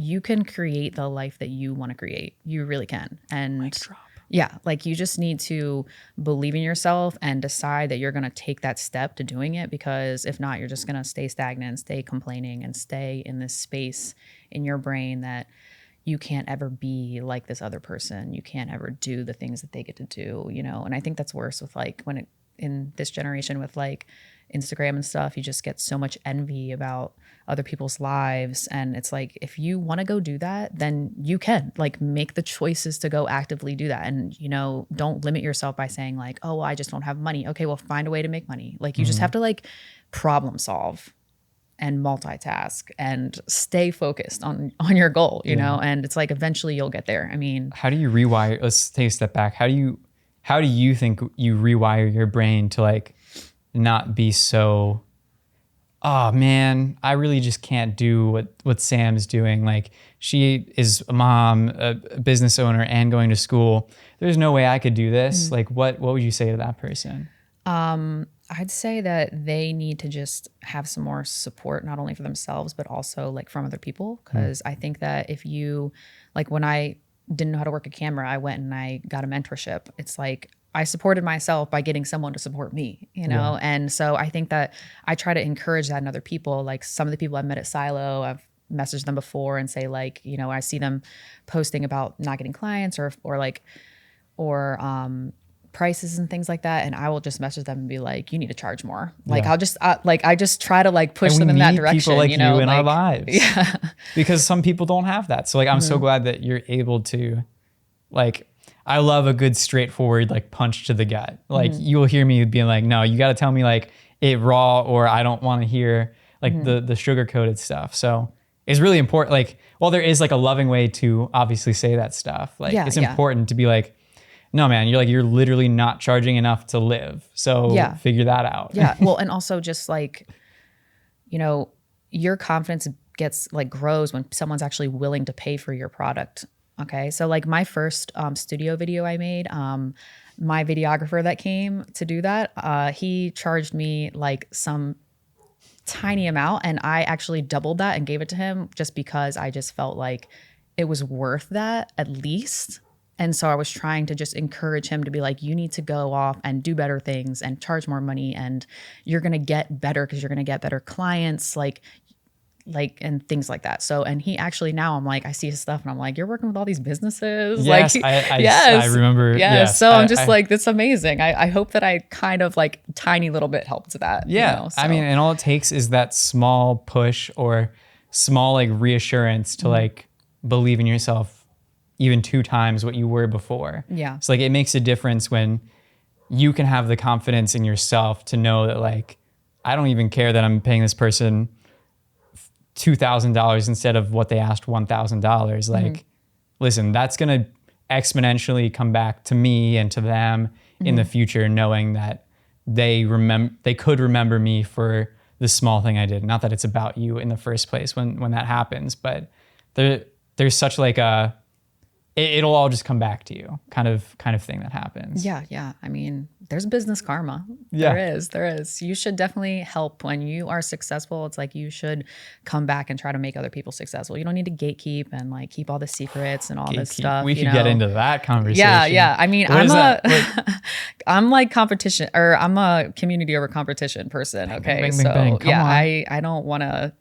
you can create the life that you want to create. You really can. And yeah, like you just need to believe in yourself and decide that you're going to take that step to doing it, because if not, you're just going to stay stagnant, stay complaining, and stay in this space in your brain that you can't ever be like this other person. You can't ever do the things that they get to do, you know? And I think that's worse with like in this generation with like Instagram and stuff, you just get so much envy about other people's lives. And it's like, if you want to go do that, then you can like make the choices to go actively do that. And, you know, don't limit yourself by saying like, oh, well, I just don't have money. Okay, well, find a way to make money. Like you just have to like problem solve and multitask and stay focused on your goal, you know? And it's like, eventually you'll get there. I mean, how do you rewire? Let's take a step back. How do you think you rewire your brain to like not be so, oh man, I really just can't do what Sam's doing. Like she is a mom, a business owner, and going to school. There's no way I could do this. Like what would you say to that person? I'd say that they need to just have some more support, not only for themselves, but also like from other people. Cause I think that if you, like when I didn't know how to work a camera, I went and I got a mentorship. It's like, I supported myself by getting someone to support me, you know? Yeah. And so I think that I try to encourage that in other people. Like some of the people I've met at Silo, I've messaged them before and say like, you know, I see them posting about not getting clients or prices and things like that. And I will just message them and be like, you need to charge more. Like I just try to like push them in that direction. People like you know, in like, our lives. Yeah. Because some people don't have that. So like, I'm so glad that you're able to like, I love a good straightforward like punch to the gut. Like you'll hear me being like, no, you got to tell me like it raw, or I don't want to hear like the sugar coated stuff. So it's really important. Like, well, there is like a loving way to obviously say that stuff. Like it's important to be like, no, man, you're literally not charging enough to live. So figure that out. Yeah. Well, and also just like, you know, your confidence grows when someone's actually willing to pay for your product. Okay. So like my first studio video I made, my videographer that came to do that, he charged me like some tiny amount, and I actually doubled that and gave it to him just because I just felt like it was worth that at least. And so I was trying to just encourage him to be like, you need to go off and do better things and charge more money, and you're going to get better because you're going to get better clients, like, and things like that. So, and he actually, now I'm like, I see his stuff and I'm like, you're working with all these businesses. Yes, like, I remember. Yes. So I'm just like, that's amazing. I hope that I kind of like tiny little bit helped that. Yeah. You know, so. I mean, and all it takes is that small push or small like reassurance to like believe in yourself even 2 times what you were before. Yeah. So like it makes a difference when you can have the confidence in yourself to know that like, I don't even care that I'm paying this person $2,000 instead of what they asked $1,000. Like, listen, that's going to exponentially come back to me and to them in the future, knowing that they could remember me for the small thing I did. Not that it's about you in the first place when that happens, but there's such like it'll all just come back to you kind of thing that happens. Yeah. Yeah. I mean, there's business karma. Yeah. There is. You should definitely help when you are successful. It's like, you should come back and try to make other people successful. You don't need to gatekeep and like keep all the secrets and all this stuff. We could get into that conversation. Yeah. Yeah. I mean, I'm like competition, or I'm a community over competition person. Okay. Bang. I don't want to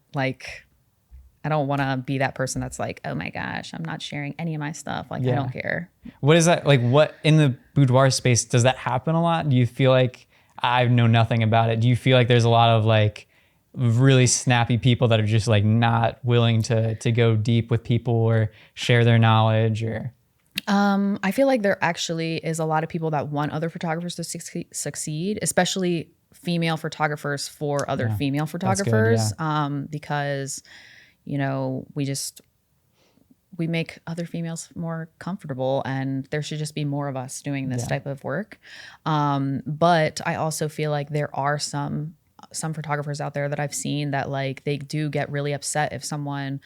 I don't want to be that person that's like, oh my gosh, I'm not sharing any of my stuff. Like, I don't care. What is that? Like, what in the boudoir space, does that happen a lot? Do you feel like, I know nothing about it, do you feel like there's a lot of like really snappy people that are just like not willing to go deep with people or share their knowledge? Or I feel like there actually is a lot of people that want other photographers to succeed, especially female photographers for other female photographers. Good, because you know, we make other females more comfortable, and there should just be more of us doing this type of work. But I also feel like there are some photographers out there that I've seen that like, they do get really upset if someone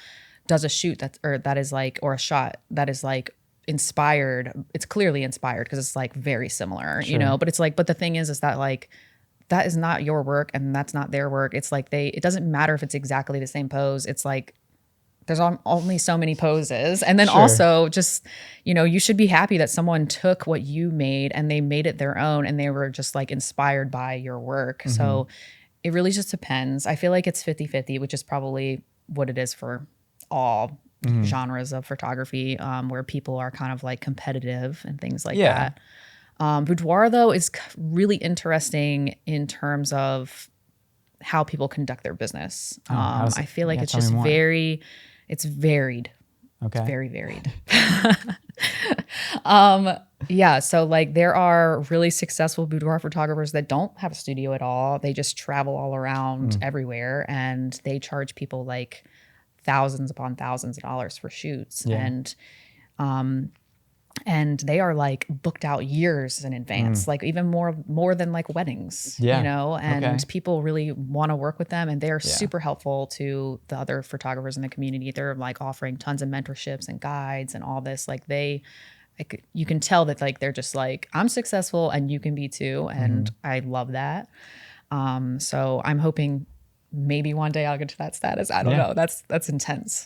does a shoot or a shot that is like inspired. It's clearly inspired because it's like very similar, you know, but it's like, but the thing is that like, that is not your work and that's not their work. It's like it doesn't matter if it's exactly the same pose. It's like, There's only so many poses. And then Sure. also just, you should be happy that someone took what you made and they made it their own and they were just like inspired by your work. So it really just depends. I feel like it's 50-50, which is probably what it is for all genres of photography, where people are kind of like competitive and things like that. Boudoir, though, is really interesting in terms of how people conduct their business. I feel like it's just it's varied. Okay. It's very varied. So like there are really successful boudoir photographers that don't have a studio at all. They just travel all around everywhere, and they charge people like thousands upon thousands of dollars for shoots. And they are like booked out years in advance, like even more than like weddings, and people really want to work with them, and they're super helpful to the other photographers in the community. They're like offering tons of mentorships and guides and all this. Like you can tell that like, they're just like, I'm successful and you can be too. And I love that. So I'm hoping maybe one day I'll get to that status. I don't know. That's intense.